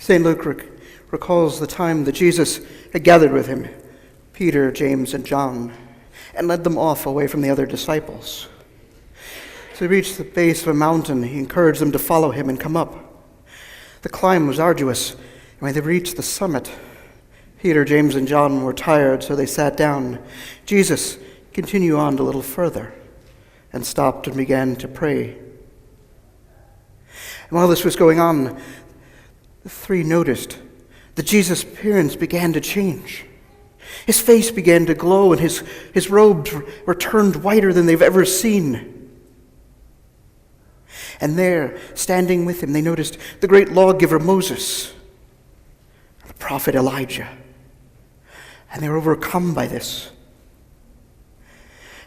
St. Luke recalls the time that Jesus had gathered with him Peter, James, and John, and led them off away from the other disciples. As they reached the base of a mountain, he encouraged them to follow him and come up. The climb was arduous, and when they reached the summit, Peter, James, and John were tired, so they sat down. Jesus continued on a little further and stopped and began to pray. And while this was going on, the three noticed that Jesus' appearance began to change. His face began to glow, and his robes were turned whiter than they've ever seen. And there, standing with him, they noticed the great lawgiver Moses, the prophet Elijah. And they were overcome by this.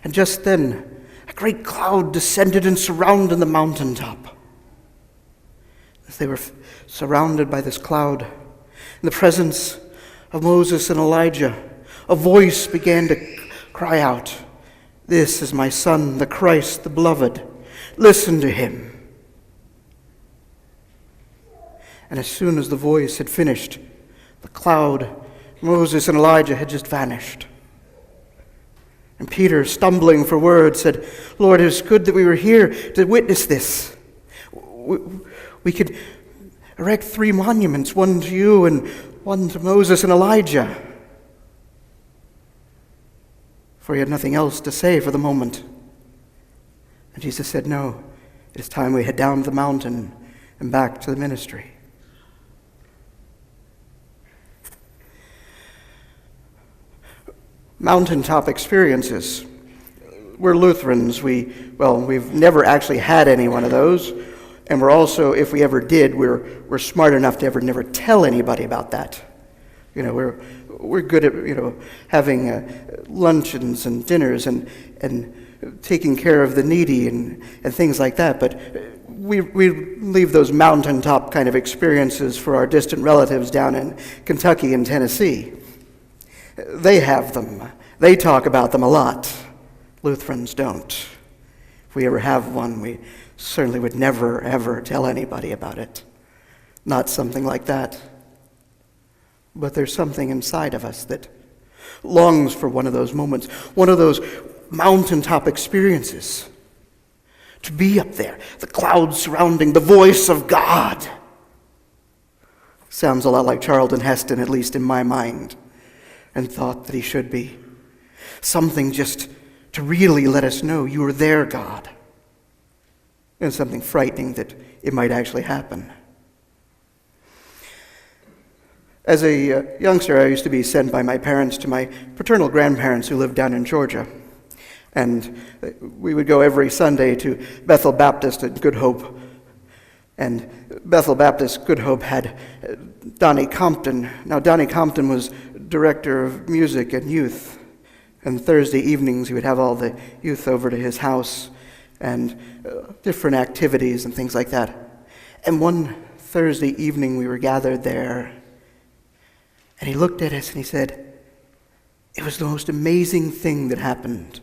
And just then, a great cloud descended and surrounded the mountaintop. As they were surrounded by this cloud, in the presence of Moses and Elijah, a voice began to cry out, "This is my Son, the Christ, the Beloved. Listen to him." And as soon as the voice had finished, the cloud, Moses and Elijah had just vanished. And Peter, stumbling for words, said, "Lord, it is good that we were here to witness this. We could erect 3 monuments, one to you and one to Moses and Elijah." For he had nothing else to say for the moment. And Jesus said, "No, it is time we head down to the mountain and back to the ministry." Mountaintop experiences. We're Lutherans. We've never actually had any one of those. And we're also, if we ever did, we're smart enough to never tell anybody about that. We're good at having luncheons and dinners and taking care of the needy and things like that. But we leave those mountaintop kind of experiences for our distant relatives down in Kentucky and Tennessee. They have them. They talk about them a lot. Lutherans don't. If we ever have one, we certainly would never, ever tell anybody about it. Not something like that. But there's something inside of us that longs for one of those moments, one of those mountaintop experiences. To be up there, the clouds surrounding, the voice of God. Sounds a lot like Charlton Heston, at least in my mind, and thought that he should be. Something just to really let us know you are there, God. And something frightening that it might actually happen. As a youngster, I used to be sent by my parents to my paternal grandparents who lived down in Georgia. And we would go every Sunday to Bethel Baptist at Good Hope. And Bethel Baptist Good Hope had Donnie Compton. Now, Donnie Compton was director of music and youth. And Thursday evenings, he would have all the youth over to his house and different activities and things like that. And one Thursday evening, we were gathered there. And he looked at us and he said, "It was the most amazing thing that happened.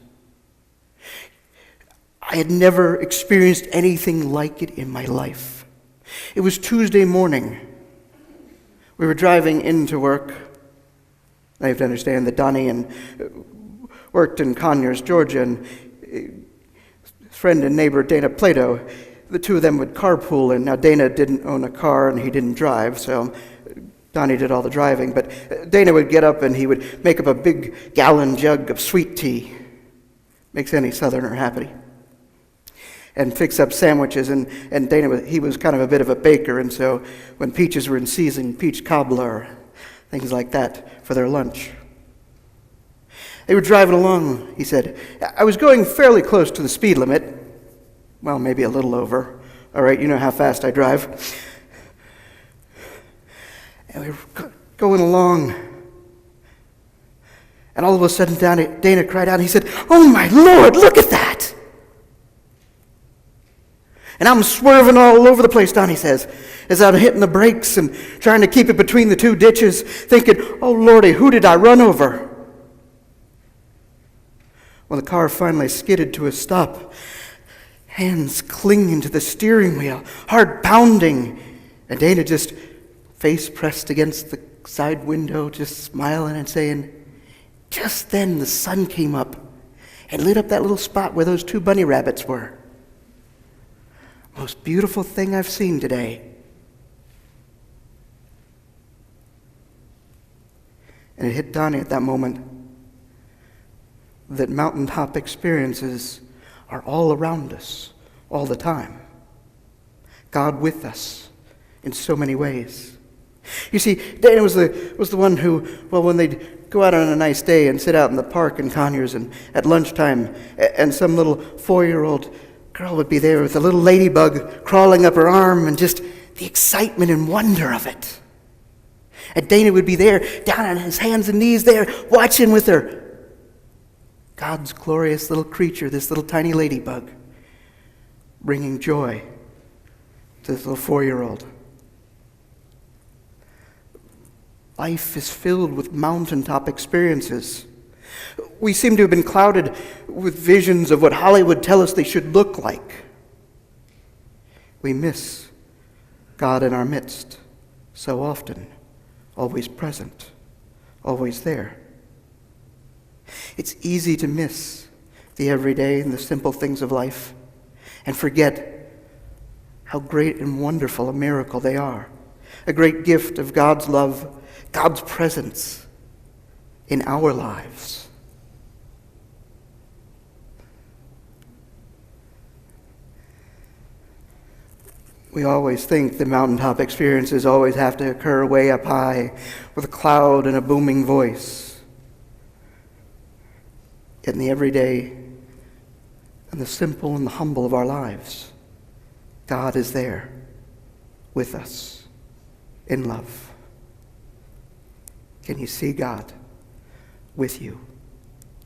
I had never experienced anything like it in my life." It was Tuesday morning. We were driving into work. I have to understand that Donnie worked in Conyers, Georgia, and his friend and neighbor Dana Plato, the two of them would carpool. And now Dana didn't own a car and he didn't drive, so Donnie did all the driving. But Dana would get up and he would make up a big gallon jug of sweet tea. Makes any Southerner happy. And fix up sandwiches. And Dana, he was kind of a bit of a baker, and so when peaches were in season, peach cobbler, things like that for their lunch. They were driving along, he said. I was going fairly close to the speed limit. Well, maybe a little over. All right, you know how fast I drive. And we were going along. And all of a sudden, Dana cried out, and he said, "Oh my Lord, look at that!" And I'm swerving all over the place, Donnie says, as I'm hitting the brakes and trying to keep it between the two ditches, thinking, "Oh Lordy, who did I run over?" Well, the car finally skidded to a stop, hands clinging to the steering wheel, heart pounding, and Dana just face pressed against the side window, just smiling and saying, just then the sun came up and lit up that little spot where those 2 bunny rabbits were. Most beautiful thing I've seen today. And it hit Donnie at that moment that mountaintop experiences are all around us all the time. God with us in so many ways. You see, Dana was the one who, well, when they'd go out on a nice day and sit out in the park in Conyers and at lunchtime, and some little 4-year-old girl would be there with a little ladybug crawling up her arm and just the excitement and wonder of it. And Dana would be there, down on his hands and knees there, watching with her. God's glorious little creature, this little tiny ladybug, bringing joy to this little 4-year-old. Life is filled with mountaintop experiences. We seem to have been clouded with visions of what Hollywood tells us they should look like. We miss God in our midst so often, always present, always there. It's easy to miss the everyday and the simple things of life and forget how great and wonderful a miracle they are. A great gift of God's love, God's presence in our lives. We always think the mountaintop experiences always have to occur way up high with a cloud and a booming voice. Yet in the everyday and the simple and the humble of our lives, God is there with us in love. Can you see God with you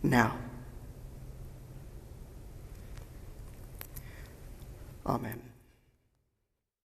now? Amen.